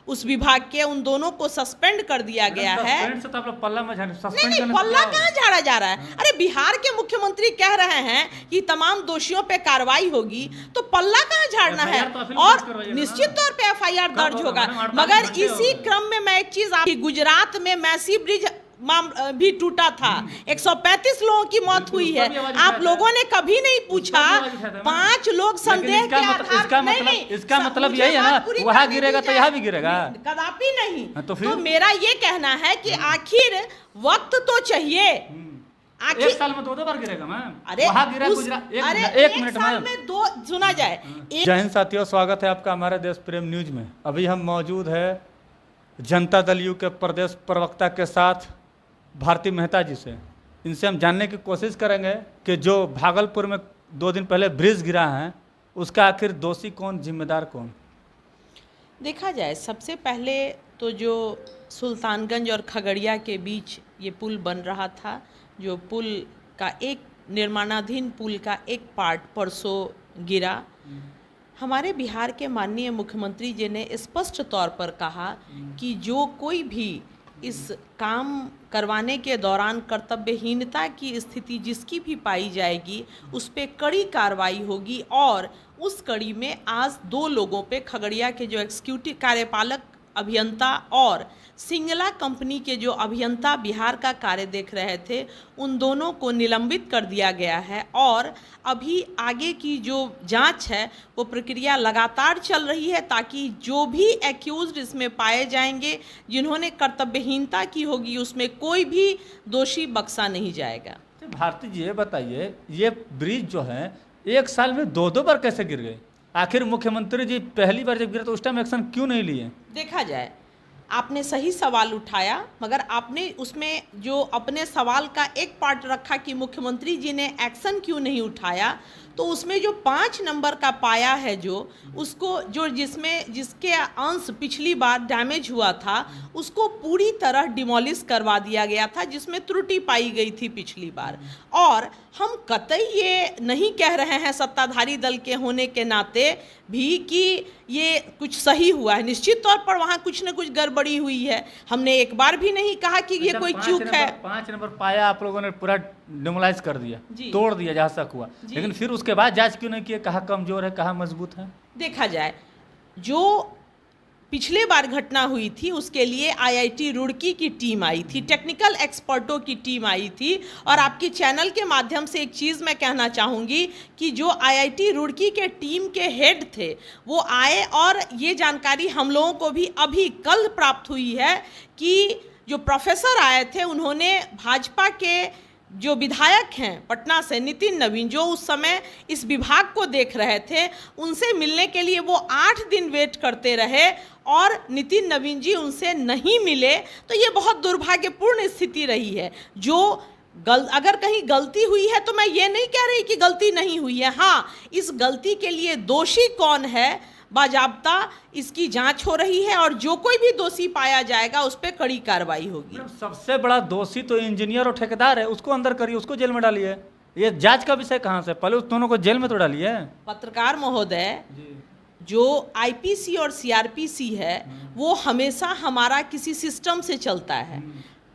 उस विभाग के उन दोनों को सस्पेंड कर दिया गया है। से तो आप लोग पल्ला में नहीं नहीं, पल्ला कहाँ झाड़ा जा रहा है? अरे बिहार के मुख्यमंत्री कह रहे हैं कि तमाम दोषियों पे कार्रवाई होगी, तो पल्ला कहाँ झाड़ना है? और निश्चित तौर पे एफआईआर दर्ज होगा। मगर इसी क्रम में मैं एक चीज आप, गुजरात में मैसी ब्रिज भी टूटा था, 135 लोगों की मौत हुई है। आप लोगों ने कभी नहीं पूछा 5 लोग संदेह के आधार, इसका मतलब यही है ना, वहाँ गिरेगा तो यहाँ भी गिरेगा, कदापि नहीं। तो मेरा ये कहना है कि आखिर वक्त तो चाहिए। एक साल में 2 बार गिरेगा मैम। अरे वहाँ गिरा गुजरात, एक मिनट में 2 सुना जाए। जय हिंद साथियों, स्वागत है आपका हमारे देश प्रेम न्यूज में। अभी हम मौजूद है जनता दल यू के प्रदेश प्रवक्ता के साथ भारती मेहता जी से। इनसे हम जानने की कोशिश करेंगे कि जो भागलपुर में 2 दिन पहले ब्रिज गिरा है, उसका आखिर दोषी कौन, जिम्मेदार कौन? देखा जाए, सबसे पहले तो जो सुल्तानगंज और खगड़िया के बीच ये पुल बन रहा था, जो पुल का एक निर्माणाधीन पुल का एक पार्ट परसों गिरा, हमारे बिहार के माननीय मुख्यमंत्री जी ने स्पष्ट तौर पर कहा कि जो कोई भी इस काम करवाने के दौरान कर्तव्यहीनता की स्थिति जिसकी भी पाई जाएगी, उस पे कड़ी कार्रवाई होगी। और उस कड़ी में आज 2 लोगों पे, खगड़िया के जो एग्जीक्यूटिव कार्यपालक अभियंता और सिंगला कंपनी के जो अभियंता बिहार का कार्य देख रहे थे, उन दोनों को निलंबित कर दिया गया है। और अभी आगे की जो जांच है वो प्रक्रिया लगातार चल रही है, ताकि जो भी एक्यूज्ड इसमें पाए जाएंगे, जिन्होंने कर्तव्यहीनता की होगी, उसमें कोई भी दोषी बख्शा नहीं जाएगा। भारती जी ये बताइए, ये ब्रिज जो है 1 साल में 2 बार कैसे गिर गए? आखिर मुख्यमंत्री जी पहली बार जब गिरा तो उस टाइम एक्शन क्यों नहीं लिए? देखा जाए, आपने सही सवाल उठाया, मगर आपने उसमें जो अपने सवाल का एक पार्ट रखा कि मुख्यमंत्री जी ने एक्शन क्यों नहीं उठाया, तो उसमें जो 5 नंबर का पाया है, जो उसको जो जिसके अंश पिछली बार डैमेज हुआ था, उसको पूरी तरह डिमोलिश करवा दिया गया था, जिसमें त्रुटि पाई गई थी पिछली बार। और हम कतई ये नहीं कह रहे हैं सत्ताधारी दल के होने के नाते भी कि ये कुछ सही हुआ है। निश्चित तौर पर वहाँ कुछ न कुछ गड़बड़ी हुई है। हमने एक बार भी नहीं कहा कि ये कोई चूक है। 5 नंबर पाया आप लोगों ने पूरा डिमोलाइज कर दिया, तोड़ दिया जहाँ तक हुआ, लेकिन फिर उसके बाद जांच क्यों नहीं किया? कहाँ कमजोर है, कहाँ मजबूत है? देखा जाए, जो पिछले बार घटना हुई थी उसके लिए आईआईटी रुड़की की टीम आई थी, टेक्निकल एक्सपर्टों की टीम आई थी। और आपके चैनल के माध्यम से एक चीज़ मैं कहना चाहूँगी कि जो आईआईटी रुड़की के टीम के हेड थे वो आए, और ये जानकारी हम लोगों को भी अभी कल प्राप्त हुई है कि जो प्रोफेसर आए थे, उन्होंने भाजपा के जो विधायक हैं पटना से, नितिन नवीन, जो उस समय इस विभाग को देख रहे थे, उनसे मिलने के लिए वो 8 दिन वेट करते रहे और नितिन नवीन जी उनसे नहीं मिले। तो ये बहुत दुर्भाग्यपूर्ण स्थिति रही है। जो अगर कहीं गलती हुई है तो मैं ये नहीं कह रही कि गलती नहीं हुई है। हाँ, इस गलती के लिए दोषी कौन है, बाजाब्ता इसकी जांच हो रही है, और जो कोई भी दोषी पाया जाएगा उस पर कड़ी कार्रवाई होगी। सबसे बड़ा दोषी तो इंजीनियर और ठेकेदार है, उसको अंदर करिए, उसको जेल में डालिए। ये जांच का विषय कहाँ से? पहले उस दोनों को जेल में तो डालिए। पत्रकार महोदय, जो आईपीसी और सीआरपीसी है वो हमेशा हमारा किसी सिस्टम से चलता है।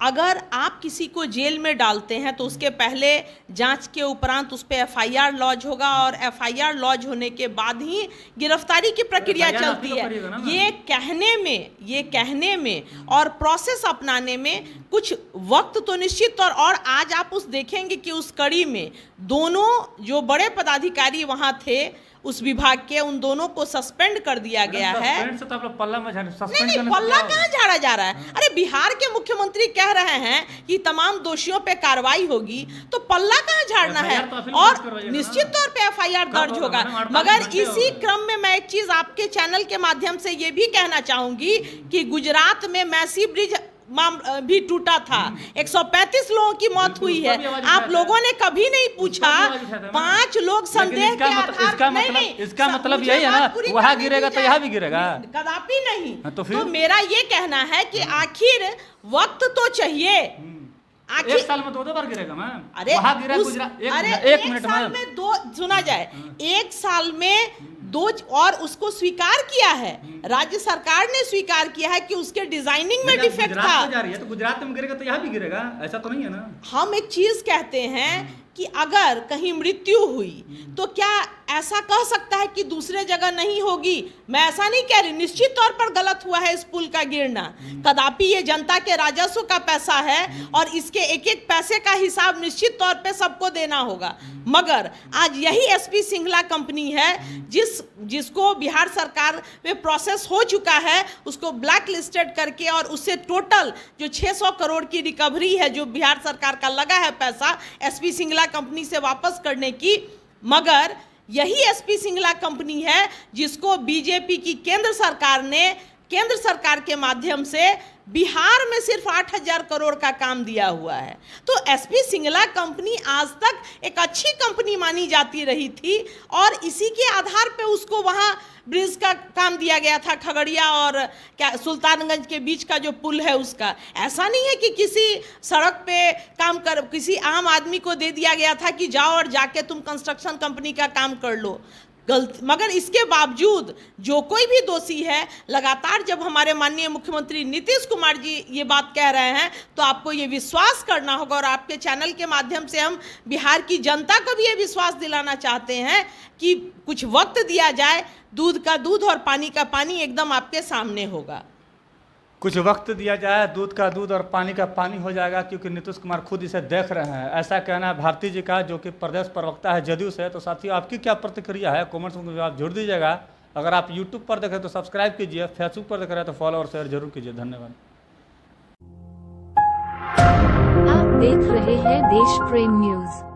अगर आप किसी को जेल में डालते हैं तो उसके पहले जांच के उपरांत उस पर एफआईआर लॉज होगा, और एफआईआर लॉज होने के बाद ही गिरफ्तारी की प्रक्रिया चलती है। ये कहने में और प्रोसेस अपनाने में कुछ वक्त तो निश्चित तौर। और आज आप देखेंगे कि उस कड़ी में दोनों जो बड़े पदाधिकारी वहाँ थे उस विभाग के, उन दोनों को सस्पेंड कर दिया गया है। से तो आप लोग पल्ला में नहीं, पल्ला कहाँ झाड़ा जा रहा है? अरे बिहार के मुख्यमंत्री कह रहे हैं कि तमाम दोषियों पे कार्रवाई होगी, तो पल्ला कहाँ झाड़ना है? और निश्चित तौर पे एफआईआर दर्ज होगा। मगर इसी क्रम में मैं एक चीज आपके चैनल के माध्यम से ये भी कहना चाहूंगी कि गुजरात में मैसी ब्रिज भी टूटा था, 135 लोगों की मौत हुई है। आप लोगों ने कभी नहीं पूछा 5 लोग संदेह के आधार, इसका मतलब यही है ना, वहाँ गिरेगा तो यहाँ भी गिरेगा, कदापि नहीं। तो मेरा ये कहना है कि आखिर वक्त तो चाहिए। एक साल में 2 बार गिरेगा मैम। अरे वहाँ गिरा गुजरात, एक मिनट में 2 सुना जाए, 1 साल में और उसको स्वीकार किया है, राज्य सरकार ने स्वीकार किया है कि उसके डिजाइनिंग में डिफेक्ट था। जा रही है तो गुजरात में गिरेगा तो यहाँ भी गिरेगा, ऐसा तो नहीं है ना। हम एक चीज कहते हैं कि अगर कहीं मृत्यु हुई तो क्या ऐसा कह सकता है कि दूसरे जगह नहीं होगी? मैं ऐसा नहीं कह रही, निश्चित तौर पर गलत हुआ है इस पुल का गिरना। कदापि ये जनता के राजस्व का पैसा है और इसके एक एक पैसे का हिसाब निश्चित तौर पे सबको देना होगा। मगर आज यही एसपी सिंगला कंपनी है जिसको बिहार सरकार में प्रोसेस हो चुका है, उसको ब्लैक लिस्टेड करके और उससे टोटल जो 600 करोड़ की रिकवरी है जो बिहार सरकार का लगा है पैसा एसपी सिंगला कंपनी से वापस करने की। मगर यही एसपी सिंगला कंपनी है जिसको बीजेपी की केंद्र सरकार ने केंद्र सरकार के माध्यम से बिहार में सिर्फ 8,000 करोड़ का काम दिया हुआ है। तो एसपी सिंगला कंपनी आज तक एक अच्छी कंपनी मानी जाती रही थी और इसी के आधार पे उसको वहाँ ब्रिज का काम दिया गया था, खगड़िया और क्या सुल्तानगंज के बीच का जो पुल है उसका। ऐसा नहीं है कि किसी सड़क पे काम कर किसी आम आदमी को दे दिया गया था कि जाओ और जाके तुम कंस्ट्रक्शन कंपनी का काम कर लो। मगर इसके बावजूद जो कोई भी दोषी है, लगातार जब हमारे माननीय मुख्यमंत्री नीतीश कुमार जी ये बात कह रहे हैं तो आपको ये विश्वास करना होगा। और आपके चैनल के माध्यम से हम बिहार की जनता को भी ये विश्वास दिलाना चाहते हैं कि कुछ वक्त दिया जाए, दूध का दूध और पानी का पानी एकदम आपके सामने होगा। कुछ वक्त दिया जाए, दूध का दूध और पानी का पानी हो जाएगा, क्योंकि नीतीश कुमार खुद इसे देख रहे हैं। ऐसा कहना है भारती जी का, जो कि प्रदेश प्रवक्ता है जदयू से। तो साथियों, आपकी क्या प्रतिक्रिया है कमेंट्स में आप जोड़ दीजिएगा। अगर आप यूट्यूब पर देख रहे हैं तो सब्सक्राइब कीजिए, फेसबुक पर देख रहे हैं तो फॉलो और शेयर जरूर कीजिए। धन्यवाद। आप देख रहे हैं देश प्रेम न्यूज।